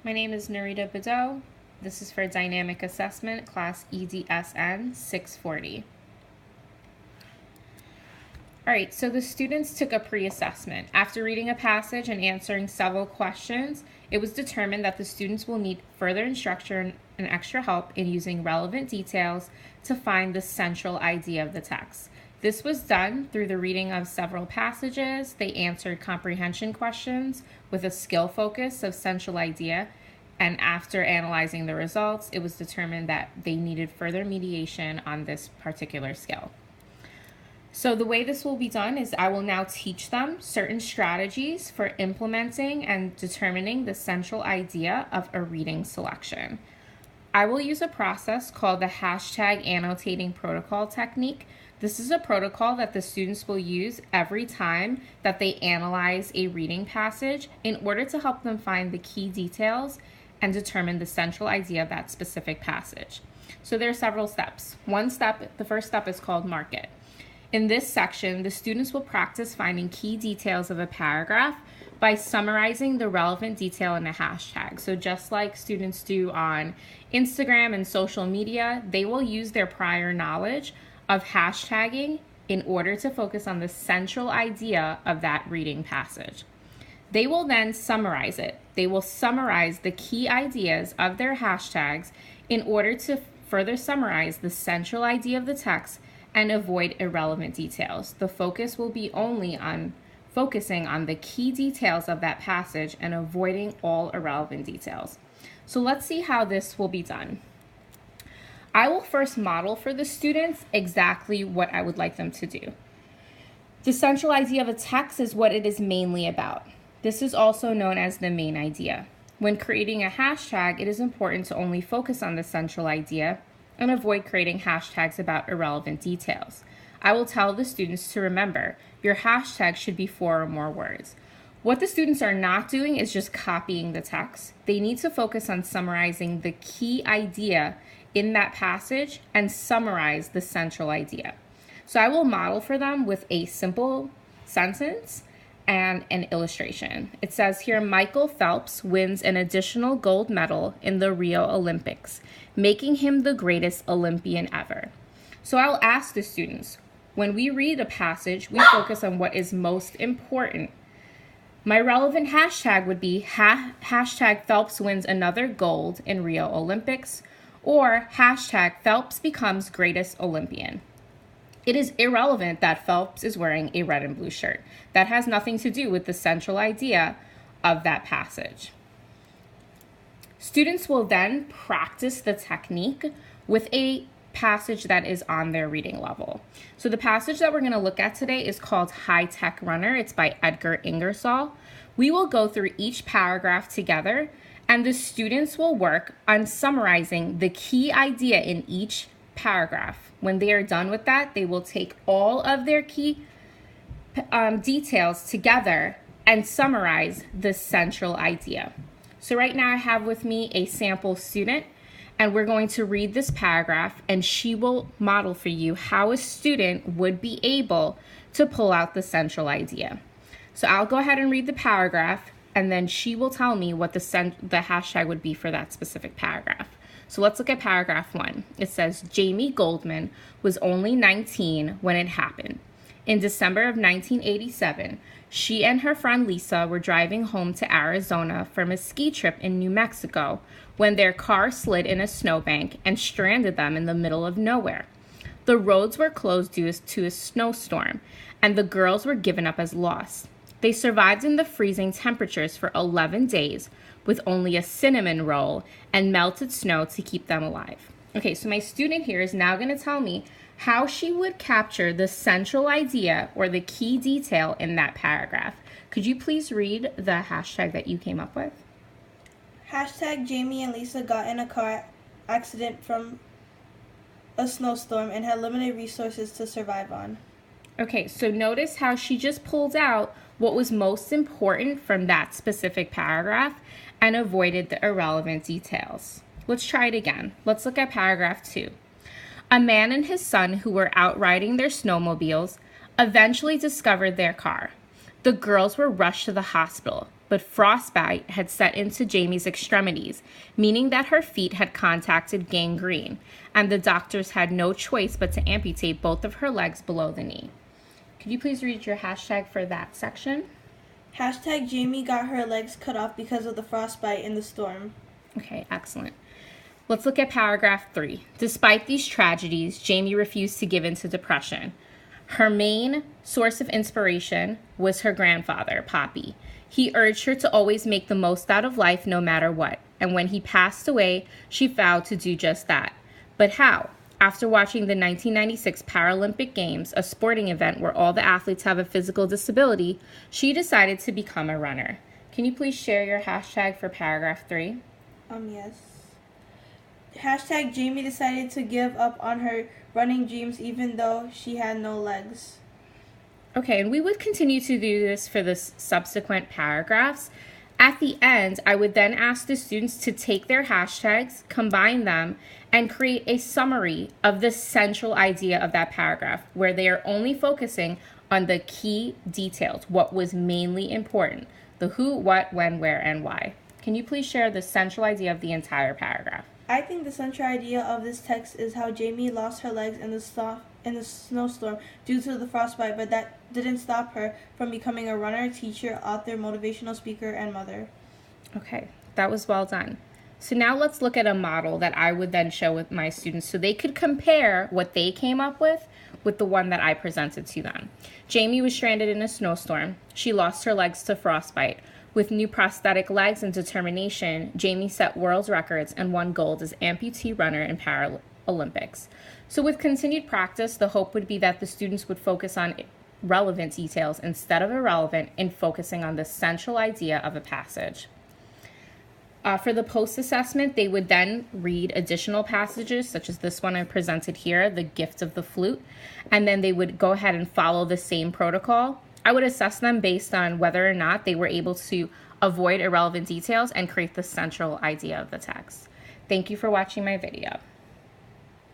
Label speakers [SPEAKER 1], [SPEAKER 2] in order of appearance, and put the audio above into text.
[SPEAKER 1] My name is Narita Beddoe. This is for Dynamic Assessment, Class EDSN 640. Alright, so the students took a pre-assessment. After reading a passage and answering several questions, it was determined that the students will need further instruction and extra help in using relevant details to find the central idea of the text. This was done through the reading of several passages. They answered comprehension questions with a skill focus of central idea, and after analyzing the results, it was determined that they needed further mediation on this particular skill. So the way this will be done is I will now teach them certain strategies for implementing and determining the central idea of a reading selection. I will use a process called the hashtag annotating protocol technique. This is a protocol that the students will use every time that they analyze a reading passage in order to help them find the key details and determine the central idea of that specific passage. So there are several steps. The first step is called Mark It. In this section, the students will practice finding key details of a paragraph by summarizing the relevant detail in a hashtag. So just like students do on Instagram and social media, they will use their prior knowledge of hashtagging in order to focus on the central idea of that reading passage. They will then summarize it. They will summarize the key ideas of their hashtags in order to further summarize the central idea of the text and avoid irrelevant details. The focus will be only on focusing on the key details of that passage and avoiding all irrelevant details. So let's see how this will be done. I will first model for the students exactly what I would like them to do. The central idea of a text is what it is mainly about. This is also known as the main idea. When creating a hashtag, it is important to only focus on the central idea and avoid creating hashtags about irrelevant details. I will tell the students to remember, your hashtag should be 4 or more words. What the students are not doing is just copying the text. They need to focus on summarizing the key idea in that passage and summarize the central idea. So I will model for them with a simple sentence and an illustration. It says here, Michael Phelps wins an additional gold medal in the Rio Olympics, making him the greatest Olympian ever. So I'll ask the students, when we read a passage, we focus on what is most important. My relevant hashtag would be hashtag Phelps wins another gold in Rio Olympics, or hashtag Phelps becomes greatest Olympian. It is irrelevant that Phelps is wearing a red and blue shirt. That has nothing to do with the central idea of that passage. Students will then practice the technique with a passage that is on their reading level. So the passage that we're going to look at today is called High Tech Runner. It's by Edgar Ingersoll. We will go through each paragraph together, and the students will work on summarizing the key idea in each paragraph. When they are done with that, they will take all of their key details together and summarize the central idea. So right now I have with me a sample student, and we're going to read this paragraph, and she will model for you how a student would be able to pull out the central idea. So I'll go ahead and read the paragraph, and then she will tell me what the hashtag would be for that specific paragraph. So let's look at paragraph 1. It says, Jamie Goldman was only 19 when it happened. In December of 1987, she and her friend Lisa were driving home to Arizona from a ski trip in New Mexico when their car slid in a snowbank and stranded them in the middle of nowhere. The roads were closed due to a snowstorm, and the girls were given up as lost. They survived in the freezing temperatures for 11 days with only a cinnamon roll and melted snow to keep them alive. Okay, so my student here is now going to tell me how she would capture the central idea or the key detail in that paragraph. Could you please read the hashtag that you came up with?
[SPEAKER 2] Hashtag Jamie and Lisa got in a car accident from a snowstorm and had limited resources to survive on.
[SPEAKER 1] Okay, so notice how she just pulled out what was most important from that specific paragraph and avoided the irrelevant details. Let's try it again. Let's look at paragraph 2. A man and his son who were out riding their snowmobiles eventually discovered their car. The girls were rushed to the hospital, but frostbite had set into Jamie's extremities, meaning that her feet had contacted gangrene, and the doctors had no choice but to amputate both of her legs below the knee. Could you please read your hashtag for that section?
[SPEAKER 2] Hashtag Jamie got her legs cut off because of the frostbite in the storm.
[SPEAKER 1] Okay, excellent. Let's look at paragraph 3. Despite these tragedies, Jamie refused to give in to depression. Her main source of inspiration was her grandfather, Poppy. He urged her to always make the most out of life no matter what, and when he passed away, she vowed to do just that. But how? After watching the 1996 Paralympic Games, a sporting event where all the athletes have a physical disability, she decided to become a runner. Can you please share your hashtag for paragraph 3?
[SPEAKER 2] Yes. Hashtag Jamie decided to give up on her running dreams even though she had no legs.
[SPEAKER 1] Okay, and we would continue to do this for the subsequent paragraphs. At the end, I would then ask the students to take their hashtags, combine them, and create a summary of the central idea of that paragraph, where they are only focusing on the key details, what was mainly important, the who, what, when, where, and why. Can you please share the central idea of the entire paragraph?
[SPEAKER 2] I think the central idea of this text is how Jamie lost her legs in the snowstorm due to the frostbite, but that didn't stop her from becoming a runner, teacher, author, motivational speaker, and mother.
[SPEAKER 1] Okay, that was well done. So now let's look at a model that I would then show with my students so they could compare what they came up with the one that I presented to them. Jamie was stranded in a snowstorm. She lost her legs to frostbite. With new prosthetic legs and determination, Jamie set world records and won gold as amputee runner in Paralympics. So with continued practice, the hope would be that the students would focus on relevant details instead of irrelevant in focusing on the central idea of a passage. For the post-assessment, they would then read additional passages, such as this one I presented here, The Gift of the Flute, and then they would go ahead and follow the same protocol. I would assess them based on whether or not they were able to avoid irrelevant details and create the central idea of the text. Thank you for watching my video.